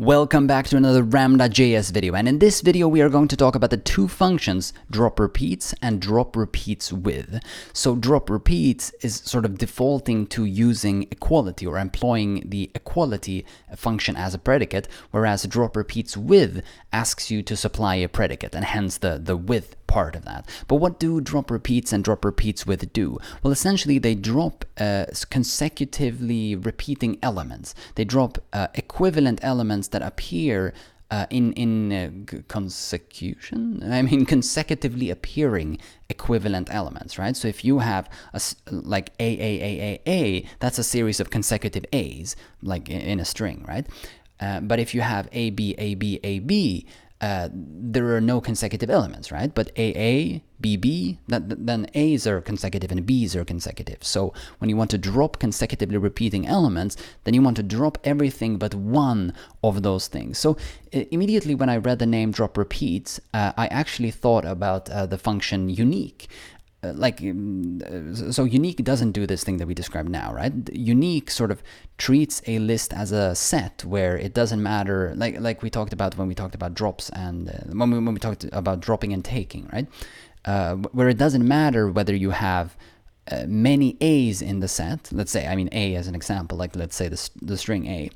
Welcome back to another Ramda JS video, and in this video we are going to talk about the two functions drop_repeats and drop_repeatsWith. So drop_repeats is sort of defaulting to using equality or employing the equality function as a predicate, whereas drop_repeatsWith asks you to supply a predicate and hence the with part of that. But what do drop_repeats and drop_repeatsWith do? Well, essentially they drop consecutively repeating elements. They drop equivalent elements that appear consecutively appearing equivalent elements, right? So if you have like A, that's a series of consecutive A's, like in a string, right? But if you have A, B, there are no consecutive elements, right? But A, B, then A's are consecutive and B's are consecutive. So when you want to drop consecutively repeating elements, then you want to drop everything but one of those things. So immediately when I read the name drop_repeats, I actually thought about the function unique. So unique doesn't do this thing that we described now, right? Unique sort of treats a list as a set where it doesn't matter, like we talked about when we talked about drops and when we talked about dropping and taking, right? Where it doesn't matter whether you have many A's in the set. Let's say, A as an example, like let's say the string A.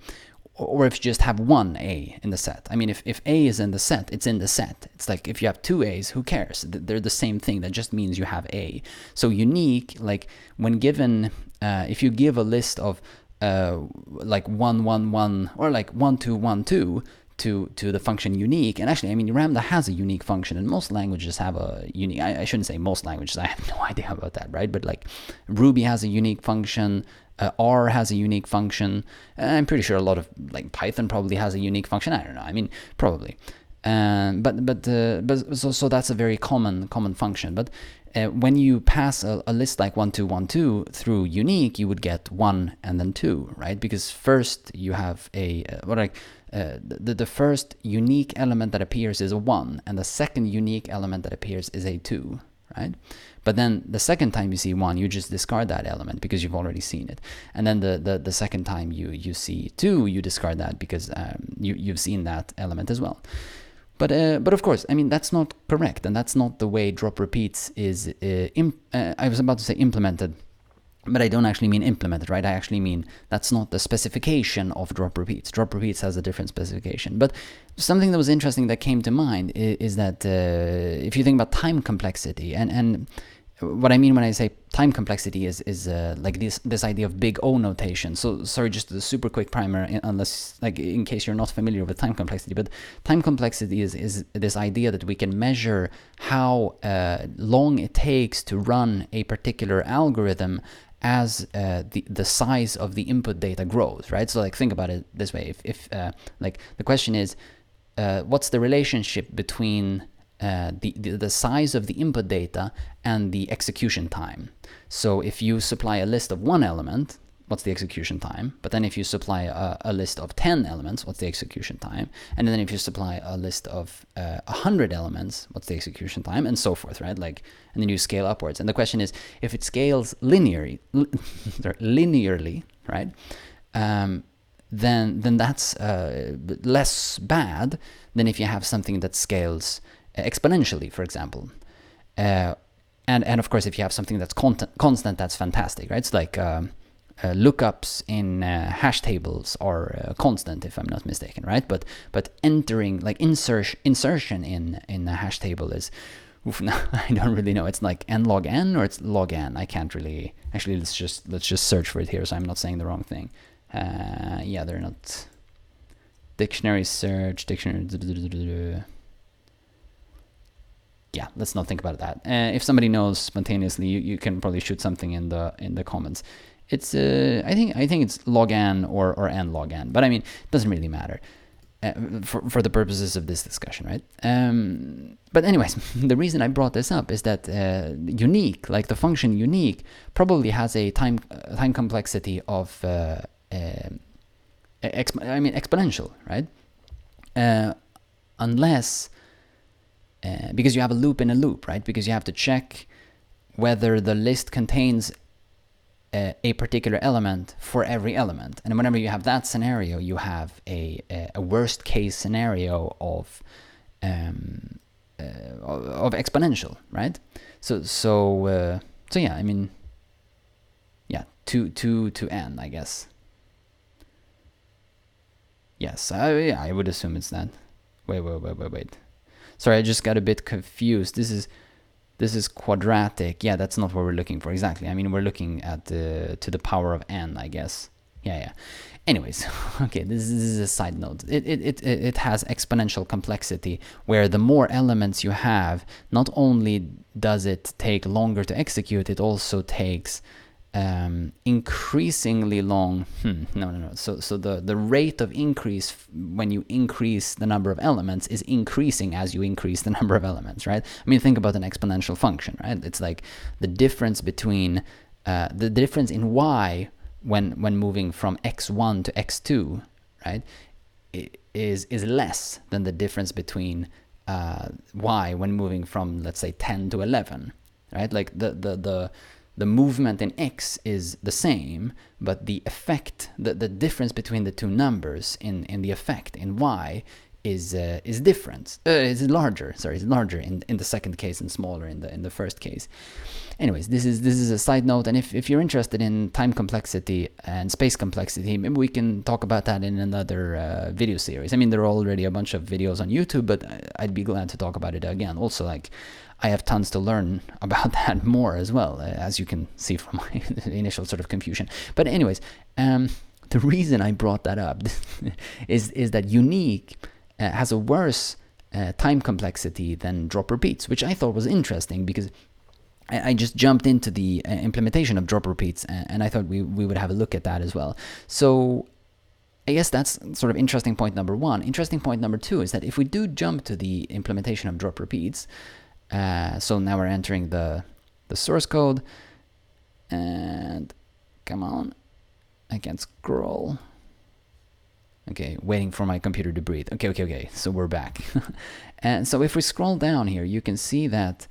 Or if you just have one A in the set. If A is in the set, it's in the set. It's like if you have two A's, who cares? They're the same thing. That just means you have A. So unique, like when given, if you give a list of like 1, 1, 1, or like 1, 2, 1, 2 to the function unique, and actually, Ramda has a unique function, and most languages have a unique. I shouldn't say most languages. I have no idea about that, right? But like Ruby has a unique function. R has a unique function. I'm pretty sure a lot of like Python probably has a unique function. I don't know. Probably. So that's a very common function. But when you pass a list like 1, 2, 1, 2 through unique, you would get 1 and then 2, right? Because first you have the first unique element that appears is a 1, and the second unique element that appears is a 2, right? But then the second time you see 1, you just discard that element because you've already seen it. And then the second time you see 2, you discard that because you've seen that element as well. But of course, that's not correct, and that's not the way drop_repeats is, I was about to say implemented, but I don't actually mean implemented, right? I actually mean that's not the specification of drop_repeats. Drop_repeats has a different specification. But something that was interesting that came to mind is that if you think about time complexity, and what I mean when I say time complexity is like this idea of big O notation. So sorry, just a super quick primer, unless like in case you're not familiar with time complexity. But time complexity is this idea that we can measure how long it takes to run a particular algorithm as the size of the input data grows, right? So like think about it this way: if like the question is, what's the relationship between the size of the input data and the execution time? So if you supply a list of 1 element, what's the execution time? But then if you supply a list of 10 elements, what's the execution time? And then if you supply a list of 100 elements, what's the execution time? And so forth, right? Like, and then you scale upwards. And the question is, if it scales linearly, right? Then that's less bad than if you have something that scales exponentially, for example. And of course, if you have something that's constant, that's fantastic, right? It's like lookups in hash tables are constant, if I'm not mistaken, right? But entering, like insertion in a hash table is, I don't really know. It's like n log n or it's log n. I can't really. Actually, let's just search for it here, so I'm not saying the wrong thing. Yeah, they're not. Dictionary search, dictionary. Yeah, let's not think about that. If somebody knows spontaneously, you can probably shoot something in the comments. It's I think it's log n or n log n, but it doesn't really matter for the purposes of this discussion, right? But anyways, the reason I brought this up is that unique, like the function unique, probably has a time complexity of exponential, right? Unless because you have a loop in a loop, right? Because you have to check whether the list contains a particular element for every element. And whenever you have that scenario, you have a worst case scenario of exponential, right? So yeah, I mean, yeah, 2 to n, I guess. Yes, yeah, I would assume it's that. Wait. Sorry, I just got a bit confused. This is quadratic. Yeah, that's not what we're looking for exactly. I mean, we're looking at to the power of n, I guess. Yeah. Anyways, okay, this is a side note. It has exponential complexity, where the more elements you have, not only does it take longer to execute, it also takes increasingly long. No. So the rate of increase when you increase the number of elements is increasing as you increase the number of elements, right? I mean, think about an exponential function, right? It's like the difference between the difference in y when moving from x1 to x2, right, is less than the difference between y when moving from, let's say, 10 to 11, right? Like the movement in x is the same, but the effect, the difference between the two numbers in the effect in y is different. Is larger. Sorry, it's larger in the second case and smaller in the first case. Anyways, this is a side note, and if you're interested in time complexity and space complexity, maybe we can talk about that in another video series. I mean, there are already a bunch of videos on YouTube, but I'd be glad to talk about it again. Also, like, I have tons to learn about that more as well, as you can see from my initial sort of confusion. But anyways, the reason I brought that up is that unique has a worse time complexity than DropRepeats, which I thought was interesting because I just jumped into the implementation of DropRepeats, and I thought we would have a look at that as well. So I guess that's sort of interesting point number one. Interesting point number two is that if we do jump to the implementation of DropRepeats, so now we're entering the source code, and come on, I can't scroll. Okay, waiting for my computer to breathe. Okay, so we're back. And so if we scroll down here, you can see that,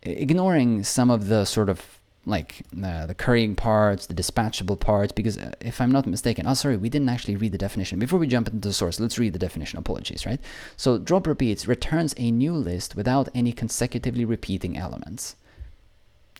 ignoring some of the sort of like the currying parts, the dispatchable parts, because if I'm not mistaken, sorry, we didn't actually read the definition. Before we jump into the source, let's read the definition. Apologies, right? So DropRepeats returns a new list without any consecutively repeating elements.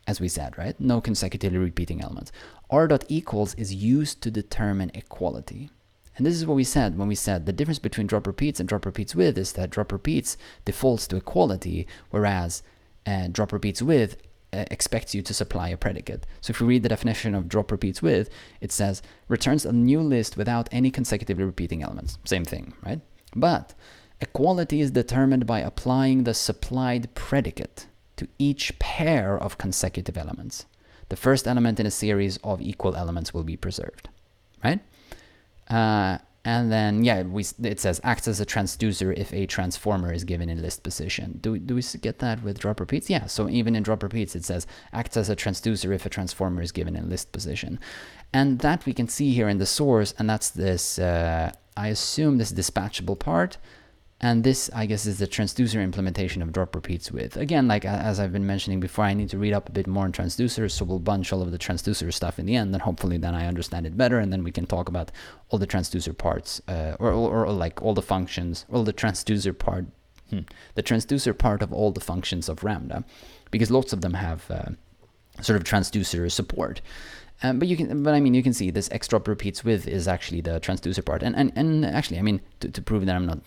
As we said, right? No consecutively repeating elements. R.equals is used to determine equality. And this is what we said when we said the difference between DropRepeats and DropRepeatsWith is that DropRepeats defaults to equality, whereas DropRepeatsWith expects you to supply a predicate. So if we read the definition of DropRepeatsWith, it says returns a new list without any consecutively repeating elements. Same thing, right? But equality is determined by applying the supplied predicate to each pair of consecutive elements. The first element in a series of equal elements will be preserved, right? And then, yeah, it says acts as a transducer if a transformer is given in list position. Do we get that with DropRepeats? Yeah, so even in DropRepeats, it says acts as a transducer if a transformer is given in list position. And that we can see here in the source, and that's this, I assume this dispatchable part. And this, I guess, is the transducer implementation of DropRepeatsWith. Again, like as I've been mentioning before, I need to read up a bit more on transducers, so we'll bunch all of the transducer stuff in the end, and hopefully then I understand it better, and then we can talk about all the transducer parts, or like all the functions, all the transducer part, the transducer part of all the functions of Ramda, because lots of them have sort of transducer support. But I mean, you can see this R.dropRepeatsWith is actually the transducer part, and actually, I mean, to prove that I'm not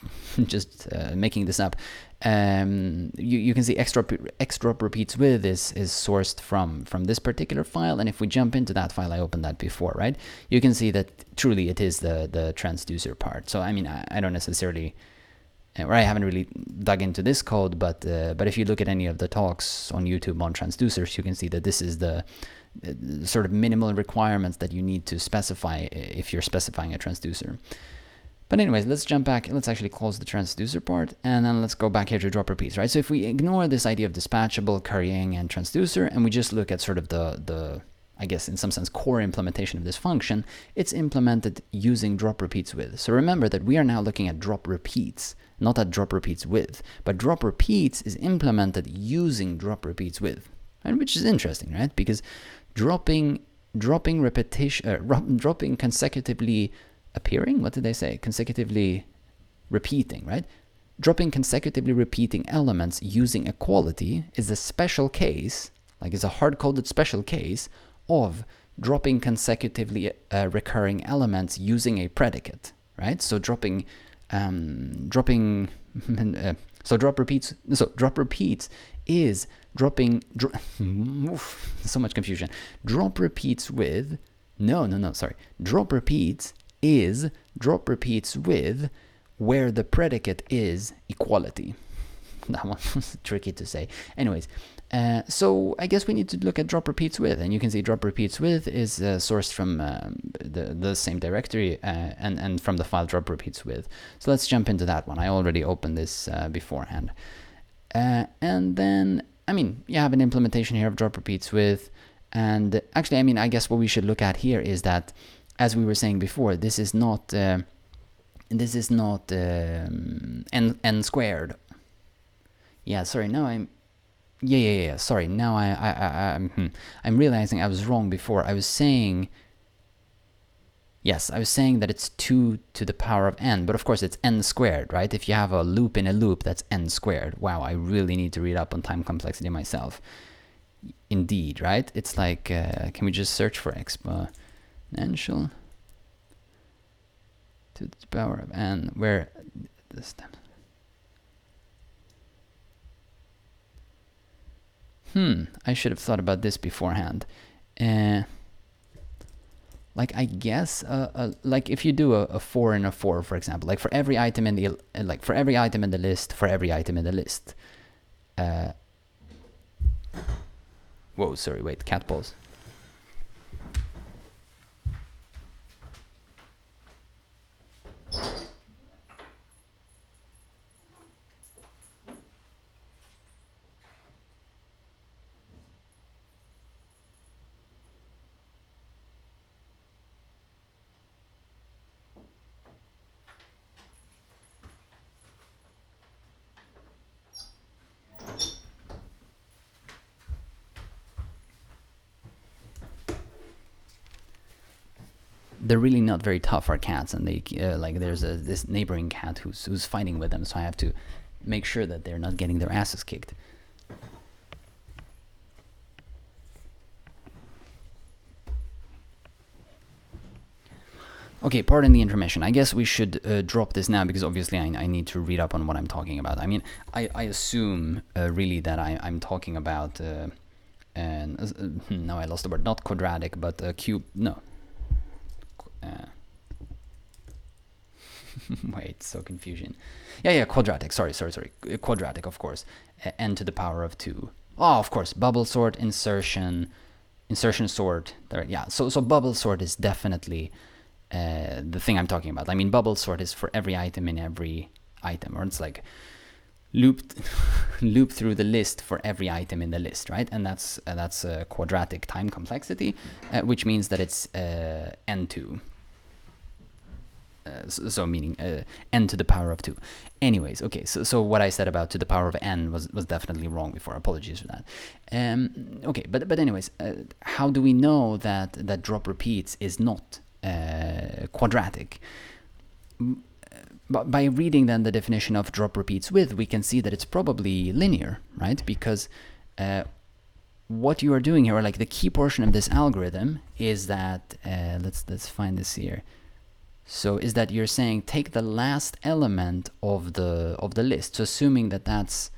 just making this up, you can see R.dropRepeatsWith is sourced from this particular file, and if we jump into that file, I opened that before, right? You can see that truly it is the transducer part. So I mean, I don't necessarily, or I haven't really dug into this code, but if you look at any of the talks on YouTube on transducers, you can see that this is the sort of minimal requirements that you need to specify if you're specifying a transducer. But anyways, let's jump back. Let's actually close the transducer part, and then let's go back here to DropRepeats, right? So if we ignore this idea of dispatchable, currying, and transducer, and we just look at sort of the I guess in some sense core implementation of this function, it's implemented using DropRepeatsWith. So remember that we are now looking at DropRepeats, not at DropRepeatsWith, but DropRepeats is implemented using DropRepeatsWith, and which is interesting, right? Because dropping dropping repetition, dropping consecutively appearing. What did they say? Consecutively repeating, right? Dropping consecutively repeating elements using equality is a special case, like it's a hard-coded special case of dropping consecutively recurring elements using a predicate, right? So dropping, so drop repeats. So drop repeats is dropping. So much confusion. Drop repeats with. No. Sorry. Drop repeats is drop repeats with where the predicate is equality. That one was tricky to say. Anyways, so I guess we need to look at drop repeats with, and you can see drop repeats with is sourced from the same directory and from the file drop repeats with. So let's jump into that one. I already opened this beforehand. And then, I mean, you have an implementation here of drop repeats with, and actually, I mean, I guess what we should look at here is that, as we were saying before, this is not n squared. Yeah, sorry. Now I'm. Yeah. Sorry. Now I'm realizing I was wrong before. I was saying. Yes, I was saying that it's 2 to the power of n, but of course it's n squared, right? If you have a loop in a loop, that's n squared. Wow, I really need to read up on time complexity myself. Indeed, right? It's like, can we just search for exponential to the power of n? Where this time? I should have thought about this beforehand. Like, I guess, like if you do a 4 and a 4, for example, like for every item in the for every item in the list, whoa, sorry, wait, cat balls. They're really not very tough, our cats, and they like there's this neighboring cat who's fighting with them, so I have to make sure that they're not getting their asses kicked. Okay, pardon the intermission. I guess we should drop this now because obviously I need to read up on what I'm talking about. I mean, I assume really that I'm talking about, no, I lost the word, not quadratic, but cube, no. Wait, so confusion. Yeah, quadratic, sorry. Quadratic, of course. N to the power of 2. Oh, of course, bubble sort, insertion sort. Yeah, so bubble sort is definitely the thing I'm talking about. I mean, bubble sort is for every item in every item, or it's like loop through the list for every item in the list, right? And that's a quadratic time complexity, which means that it's n2. So meaning n to the power of 2. Anyways, okay, so what I said about to the power of n was definitely wrong before. Apologies for that. Okay, but anyways, how do we know that drop repeats is not quadratic? By reading then the definition of drop repeats with, we can see that it's probably linear, right? Because what you are doing here, or like the key portion of this algorithm, is that let's find this here. So is that you're saying take the last element of the list. So assuming that that's,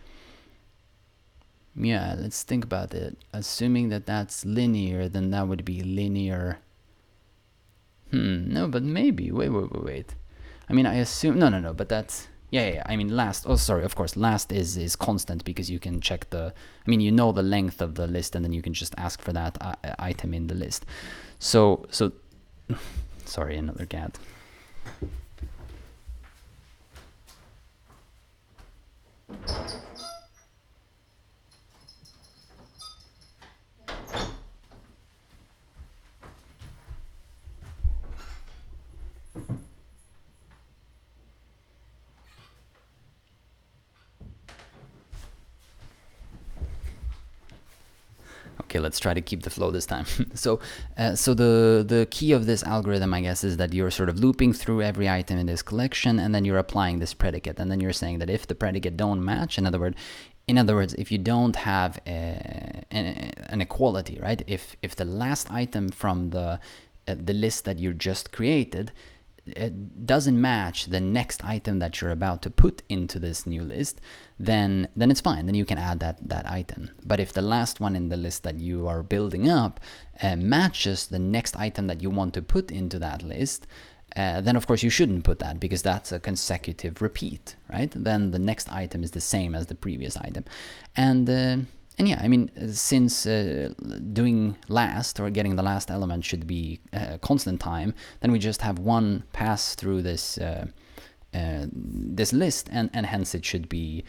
yeah, let's think about it. Assuming that that's linear, then that would be linear. No, but maybe. Wait. I mean, I assume no, but that's yeah. I mean, last. Oh, sorry. Of course, last is constant because you can check the. I mean, you know the length of the list, and then you can just ask for that item in the list. So sorry, another cat. Okay, let's try to keep the flow this time. So the key of this algorithm, I guess, is that you're sort of looping through every item in this collection, and then you're applying this predicate, and then you're saying that if the predicate don't match, in other words, if you don't have an equality, right? If the last item from the list that you just created it doesn't match the next item that you're about to put into this new list, then it's fine. Then you can add that item. But if the last one in the list that you are building up matches the next item that you want to put into that list, then of course you shouldn't put that, because that's a consecutive repeat, right? Then the next item is the same as the previous item. And yeah, I mean, since doing last or getting the last element should be constant time, then we just have one pass through this this list, and hence it should be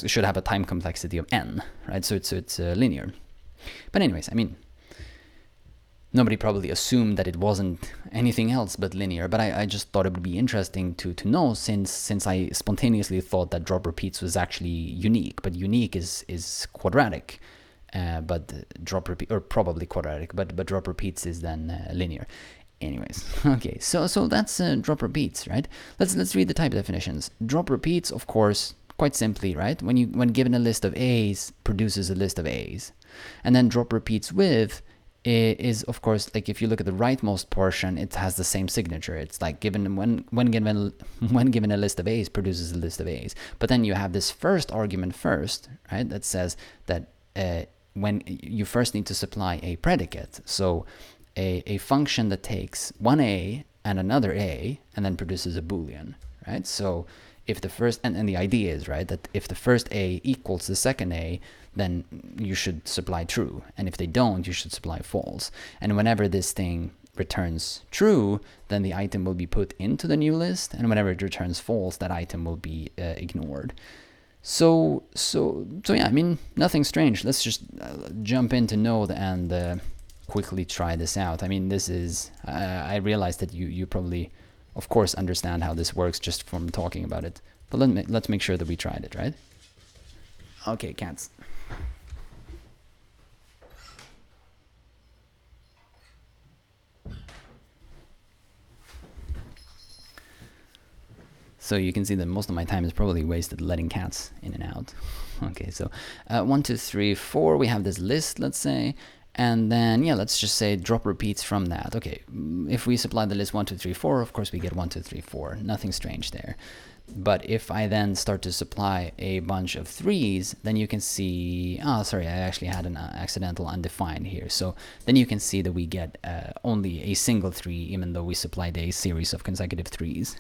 should have a time complexity of n, right? So it's linear. But anyways, I mean, nobody probably assumed that it wasn't anything else but linear, but I just thought it would be interesting to know, since I spontaneously thought that DropRepeats was actually unique, but unique is quadratic, but DropRepeat, or probably quadratic, but DropRepeats is then linear. Anyways, okay, so that's DropRepeats, right? Let's read the type definitions. DropRepeats, of course, quite simply, right? When given a list of A's, produces a list of A's, and then DropRepeatsWith is, of course, like if you look at the rightmost portion, it has the same signature. It's like given when given a list of A's, produces a list of A's. But then you have this first argument first, right? That says that when you first need to supply a predicate, so a function that takes one A and another A and then produces a Boolean, right? So if the first, and the idea is, right, that if the first A equals the second A, then you should supply true. And if they don't, you should supply false. And whenever this thing returns true, then the item will be put into the new list. And whenever it returns false, that item will be ignored. So yeah, I mean, nothing strange. Let's just jump into Node and quickly try this out. I mean, this is, I realize that you probably, of course, understand how this works just from talking about it. But let's make sure that we tried it, right? Okay, cats. So you can see that most of my time is probably wasted letting cats in and out. Okay, so 1, 2, 3, 4, we have this list, let's say. And then, yeah, let's just say DropRepeats from that. Okay, if we supply the list 1, 2, 3, 4, of course we get 1, 2, 3, 4. Nothing strange there. But if I then start to supply a bunch of 3s, then you can see, oh, sorry, I actually had an accidental undefined here. So then you can see that we get only a single 3, even though we supplied a series of consecutive 3s.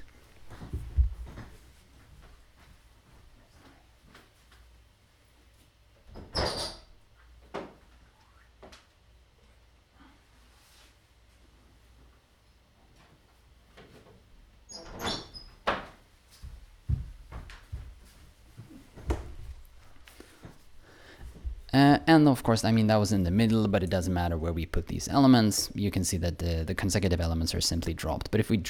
And of course, I mean, that was in the middle, but it doesn't matter where we put these elements. You can see that the consecutive elements are simply dropped. But if we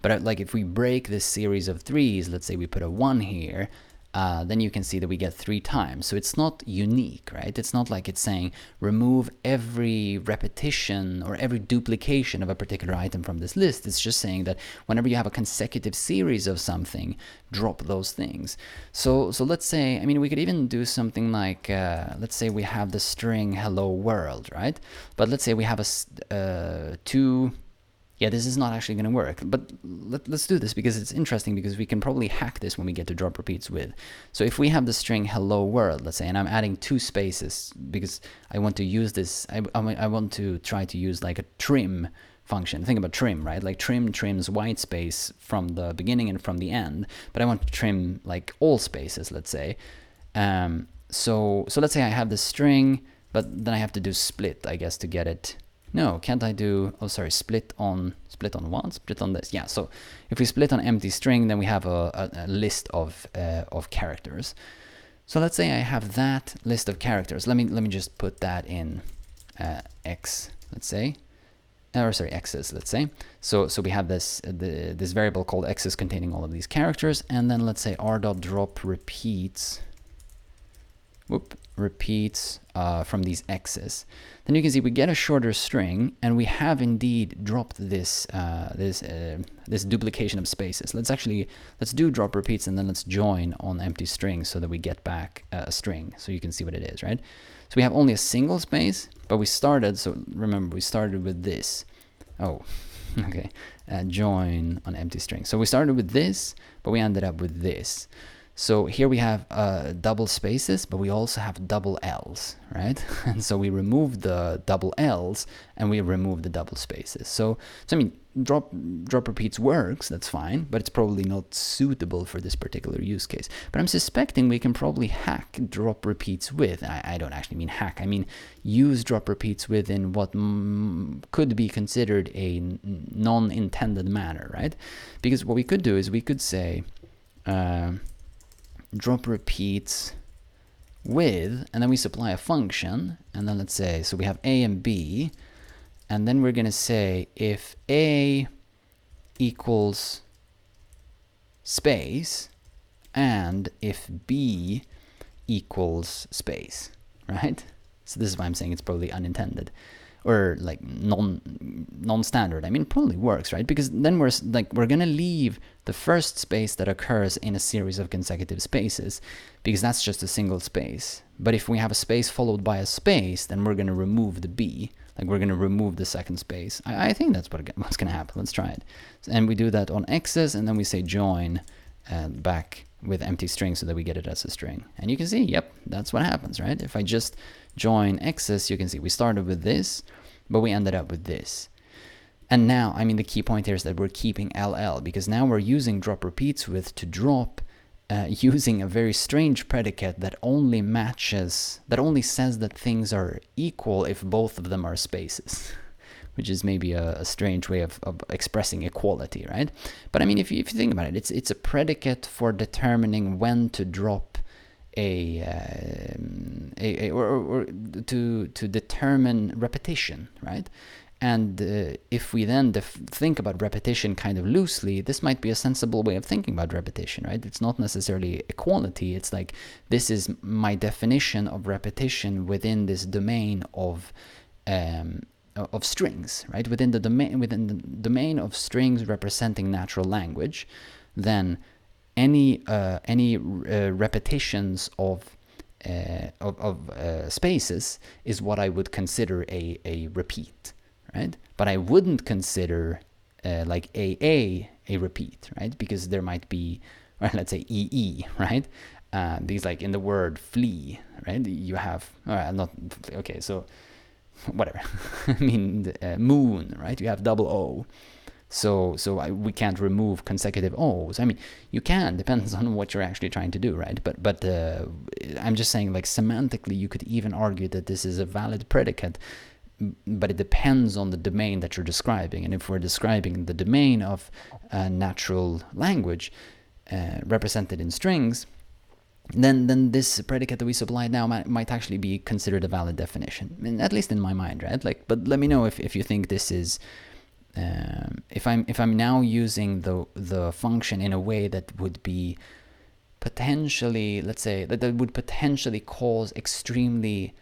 like if we break this series of 3s, let's say we put a 1 here, then you can see that we get 3 times. So it's not unique, right? It's not like it's saying remove every repetition or every duplication of a particular item from this list. It's just saying that whenever you have a consecutive series of something, drop those things. So let's say, I mean, we could even do something like, let's say we have the string hello world, right? But let's say we have a yeah, this is not actually going to work, but let's do this because it's interesting, because we can probably hack this when we get to DropRepeatsWith. So if we have the string hello world, let's say, and I'm adding 2 spaces because I want to use this, I want to try to use like a trim function. Think about trim, right? Like trims white space from the beginning and from the end, but I want to trim like all spaces, let's say. So let's say I have this string, but then I have to do split, I guess, to get it. No, can't I do, oh sorry, split on what? Split on this. Yeah, so if we split on empty string, then we have a list of characters. So let's say I have that list of characters. Let me just put that in x, let's say. Or sorry, x's, let's say. So we have this variable called x's containing all of these characters, and then let's say R.dropRepeats repeats from these x's, then you can see we get a shorter string, and we have indeed dropped this this duplication of spaces. Let's do drop repeats, and then let's join on empty strings so that we get back a string, so you can see what it is, right? So we have only a single space, but we started, so remember we started with this. Oh, okay, join on empty string. So we started with this, but we ended up with this. So here we have double spaces, but we also have double L's, right? And so we remove the double L's and we remove the double spaces. So I mean, drop repeats works, that's fine, but it's probably not suitable for this particular use case. But I'm suspecting we can probably hack drop repeats with. I don't actually mean hack, I mean use drop repeats with in what could be considered a non-intended manner, right? Because what we could do is we could say drop repeats with, and then we supply a function, and then let's say, so we have a and b, and then we're going to say if a equals space and if b equals space, right? So this is why I'm saying it's probably unintended, or like non-standard. I mean, it probably works, right? Because then we're gonna leave the first space that occurs in a series of consecutive spaces, because that's just a single space. But if we have a space followed by a space, then we're gonna remove the b, like we're gonna remove the second space. I think that's what's gonna happen. Let's try it. And we do that on x's, and then we say join back with empty string so that we get it as a string. And you can see, yep, that's what happens, right? If I just join x's, you can see we started with this, but we ended up with this. And now, I mean, the key point here is that we're keeping LL, because now we're using drop repeats with to drop using a very strange predicate that only matches, that only says that things are equal if both of them are spaces. Which is maybe a strange way of expressing equality, right? But I mean, if you think about it, it's a predicate for determining when to drop or to determine repetition, right? And if we then think about repetition kind of loosely, this might be a sensible way of thinking about repetition, right? It's not necessarily equality. It's like, this is my definition of repetition within this domain of strings, right? Within the domain of strings representing natural language, then any repetitions of spaces is what I would consider a repeat, right? But I wouldn't consider like a repeat, right? Because there might be, or let's say EE, right? These, like in the word flee, right? You have not okay, so whatever. I mean, moon, right? You have double O. So we can't remove consecutive O's. I mean, you can, depends on what you're actually trying to do, right? But I'm just saying, like, semantically, you could even argue that this is a valid predicate, but it depends on the domain that you're describing. And if we're describing the domain of natural language represented in strings, then this predicate that we supplied now might actually be considered a valid definition, I mean, at least in my mind, right? Like, but let me know if you think this is if I'm now using the function in a way that would be potentially, let's say that would potentially cause extremely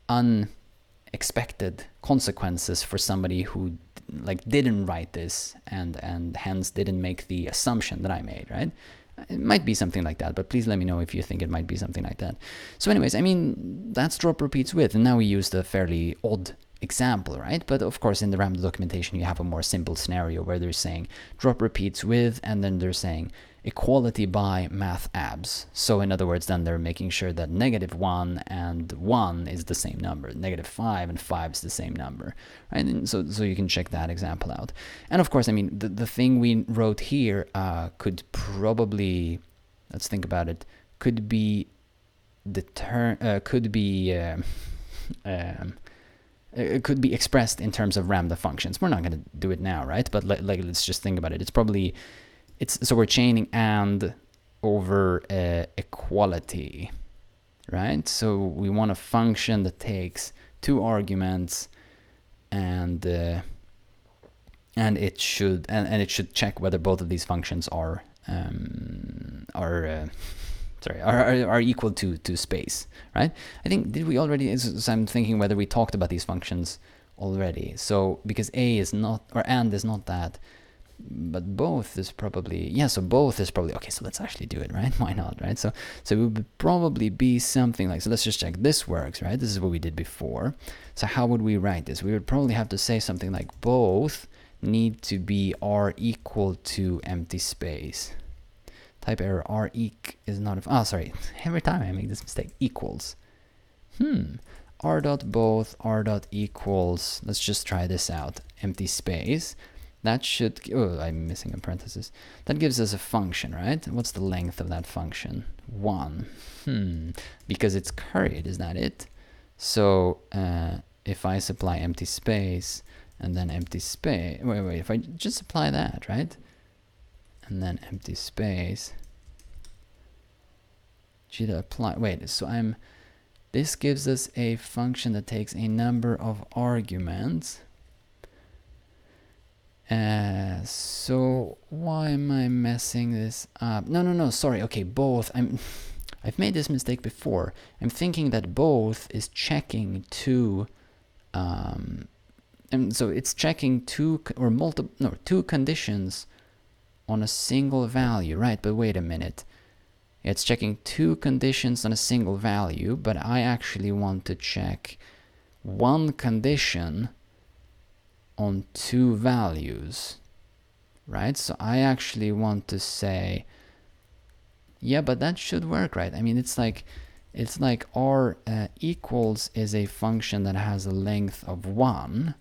unexpected consequences for somebody who like didn't write this and hence didn't make the assumption that I made, right? It might be something like that, but please let me know if you think it might be something like that. So anyways, I mean, that's drop repeats with, and now we used a fairly odd example, right? But of course, in the Ramda documentation, you have a more simple scenario where they're saying drop repeats with, and then they're saying equality by math abs. So in other words, then they're making sure that -1 and 1 is the same number, -5 and 5 is the same number, right? And so you can check that example out. And of course, I mean, the thing we wrote here could probably, let's think about it, could be it could be expressed in terms of Ramda functions. We're not going to do it now, right? But let's just think about it. So we're chaining and over equality, right? So we want a function that takes 2 arguments, and it should check whether both of these functions are sorry, are equal to space, right? I think, did we already, so I'm thinking whether we talked about these functions already. So because a is not, or and is not that, but both is probably, yeah, so both is probably, okay, so let's actually do it, right? Why not, right? So it would probably be something like, so let's just check this works, right? This is what we did before. So how would we write this? We would probably have to say something like both need to be r equal to empty space. Type error, r eq is not, sorry, every time I make this mistake, equals. R dot both, r dot equals, let's just try this out, empty space. That should, oh, I'm missing a parenthesis. That gives us a function, right? What's the length of that function? 1. Because it's curried, is that it? So if I supply empty space and then empty space, wait, if I just apply that, right? And then empty space, g to apply, wait, so this gives us a function that takes a number of arguments. So why am I messing this up? No, sorry, okay, both, I've made this mistake before. I'm thinking that both is checking two, and so it's checking two conditions on a single value, right? But wait a minute. It's checking two conditions on a single value, but I actually want to check one condition on two values, right? So I actually want to say, yeah, but that should work, right? I mean, it's like r equals is a function that has a length of 1.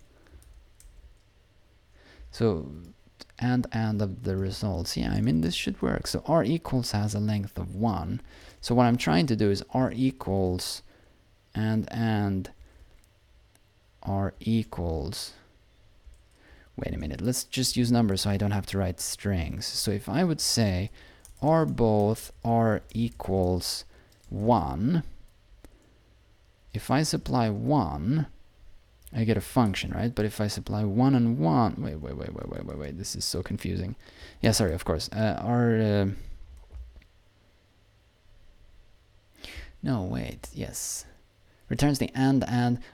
So and of the results, yeah, I mean, this should work. So r equals has a length of 1. So what I'm trying to do is r equals and r equals, wait a minute, let's just use numbers so I don't have to write strings. So if I would say r both r equals 1, if I supply 1, I get a function, right? But if I supply 1 and 1, wait, this is so confusing. Yeah, sorry, of course. No, wait, yes. Returns the and,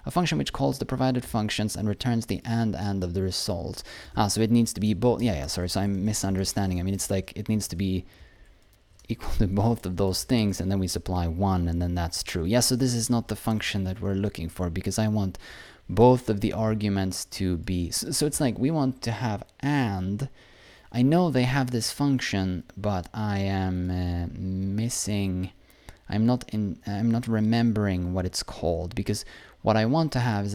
a function which calls the provided functions and returns the and of the results. So it needs to be both, yeah, sorry, so I'm misunderstanding. I mean, it's like, it needs to be equal to both of those things, and then we supply 1, and then that's true. Yeah, so this is not the function that we're looking for, because I want both of the arguments to be, so it's like we want to have and. I know they have this function, but I am missing, I'm not remembering what it's called, because what I want to have is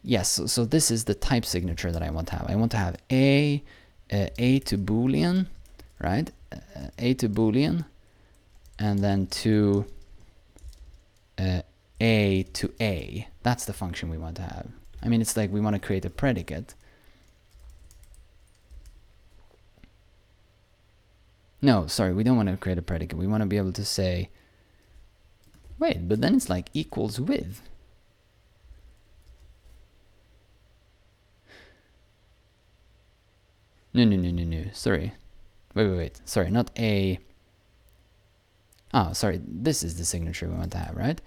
yes, so this is the type signature that I want to have. I want to have a to boolean, right? A to boolean, and then to a to a. That's the function we want to have. I mean, it's like we want to create a predicate. No, sorry, we don't want to create a predicate. We want to be able to say, wait, but then it's like equals with. No. Sorry. Wait. Sorry, not a. Oh, sorry. This is the signature we want to have, right?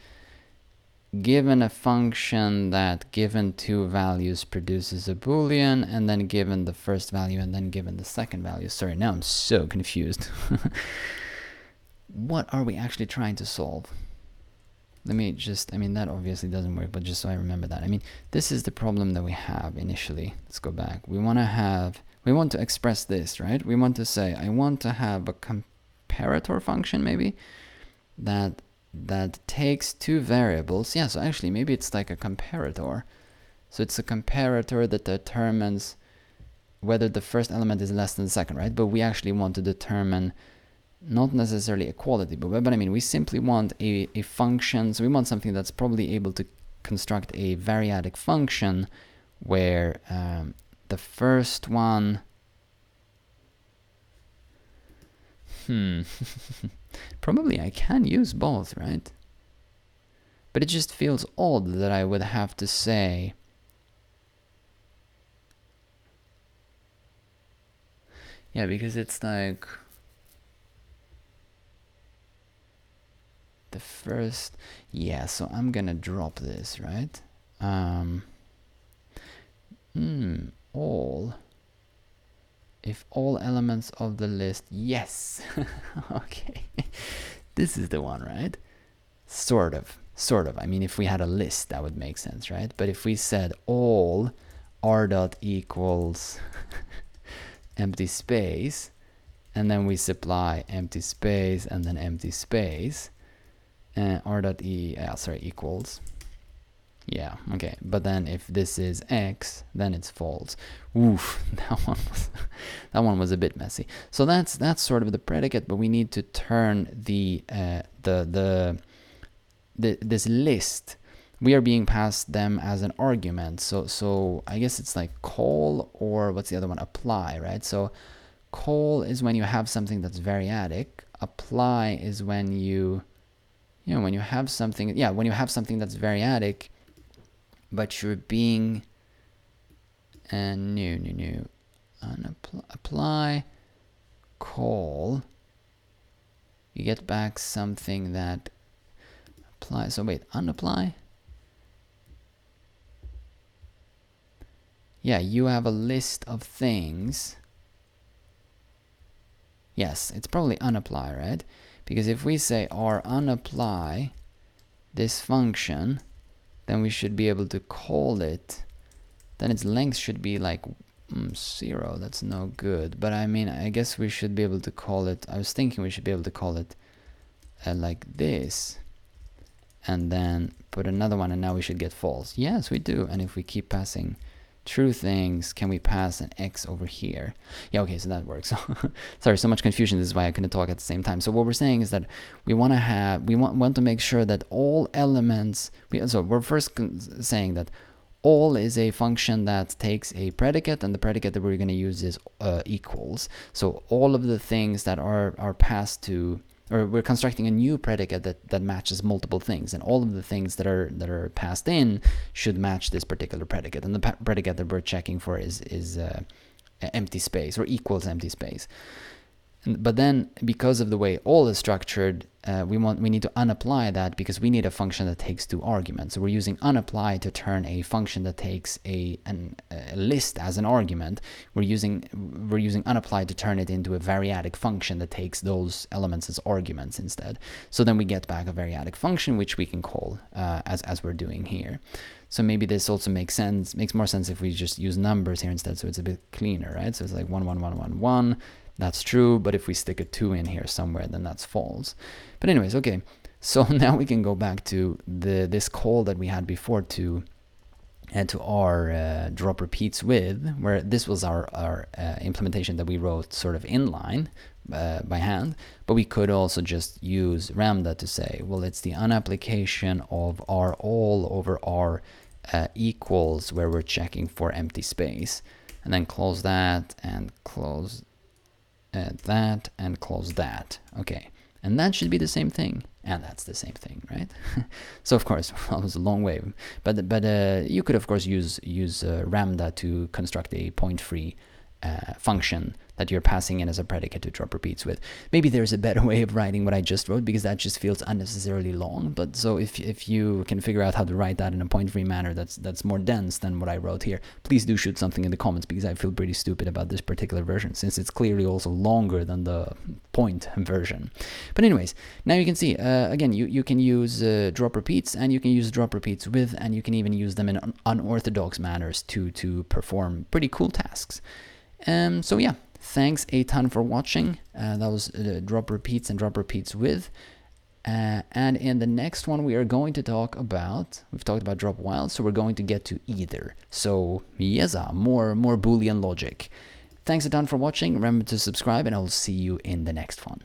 Given a function that given two values produces a boolean, and then given the first value and then given the second value. Sorry, now I'm so confused. What are we actually trying to solve? Let me just, I mean, that obviously doesn't work, but just so I remember that. I mean, this is the problem that we have initially. Let's go back. We want to express this, right? We want to say, I want to have a comparator function, maybe, that takes two variables. Yeah, so actually maybe it's like a comparator. So it's a comparator that determines whether the first element is less than the second, right? But we actually want to determine not necessarily equality, but I mean, we simply want a function. So we want something that's probably able to construct a variadic function where the first one probably I can use both, right? But it just feels odd that I would have to say yeah, because it's like, the first, yeah, so I'm gonna drop this, right? All, if all elements of the list, yes. Okay, this is the one, right? Sort of. I mean, if we had a list, that would make sense, right? But if we said all r dot equals empty space, and then we supply empty space and then empty space, r dot equals, yeah, okay. But then if this is x, then it's false. Oof, that one was a bit messy. So that's sort of the predicate, but we need to turn this list, we are being passed them as an argument. So I guess it's like call, or what's the other one? Apply, right? So call is when you have something that's variadic. Apply is when when you have something, when you have something that's variadic, but you're being apply, call, you get back something that apply. So wait, unapply? Yeah, you have a list of things. Yes, it's probably unapply, right? Because if we say r unapply this function, then we should be able to call it. Then its length should be like 0. That's no good. But I mean, I guess we should be able to call it. I was thinking we should be able to call it like this, and then put another one, and now we should get false. Yes, we do. And if we keep passing true things, can we pass an x over here? Yeah, okay, so that works. Sorry, so much confusion. This is why I couldn't talk at the same time. So what we're saying is that we want to make sure that all elements, so we're first saying that all is a function that takes a predicate, and the predicate that we're going to use is equals. So all of the things that are passed to, or we're constructing a new predicate that matches multiple things, and all of the things that are passed in should match this particular predicate. And the predicate that we're checking for is empty space, or equals empty space. But then, because of the way all is structured, we need to unapply that, because we need a function that takes 2 arguments. So we're using unapply to turn a function that takes a list as an argument. We're using unapply to turn it into a variadic function that takes those elements as arguments instead. So then we get back a variadic function which we can call as we're doing here. So maybe this also makes more sense if we just use numbers here instead, so it's a bit cleaner, right? So it's like 1 1 1 1 1. That's true, but if we stick a 2 in here somewhere, then that's false. But anyways, okay, so now we can go back to this call that we had before to R.dropRepeatsWith, where this was our implementation that we wrote sort of inline by hand, but we could also just use Ramda to say, well, it's the unapplication of R all over R equals, where we're checking for empty space, and then close that and close that and close that. Okay, and that should be the same thing, and that's the same thing, right? So of course, well, it was a long way, but you could of course use Ramda to construct a point-free function that you're passing in as a predicate to drop repeats with. Maybe there's a better way of writing what I just wrote, because that just feels unnecessarily long. But so if you can figure out how to write that in a point-free manner that's more dense than what I wrote here, please do shoot something in the comments, because I feel pretty stupid about this particular version, since it's clearly also longer than the point version. But anyways, now you can see, again, you can use drop repeats, and you can use drop repeats with, and you can even use them in unorthodox manners to perform pretty cool tasks. So yeah, thanks a ton for watching. That was drop repeats and drop repeats with. And in the next one, we are going to talk about, we've talked about drop while, so we're going to get to either. So yes, more Boolean logic. Thanks a ton for watching. Remember to subscribe, and I'll see you in the next one.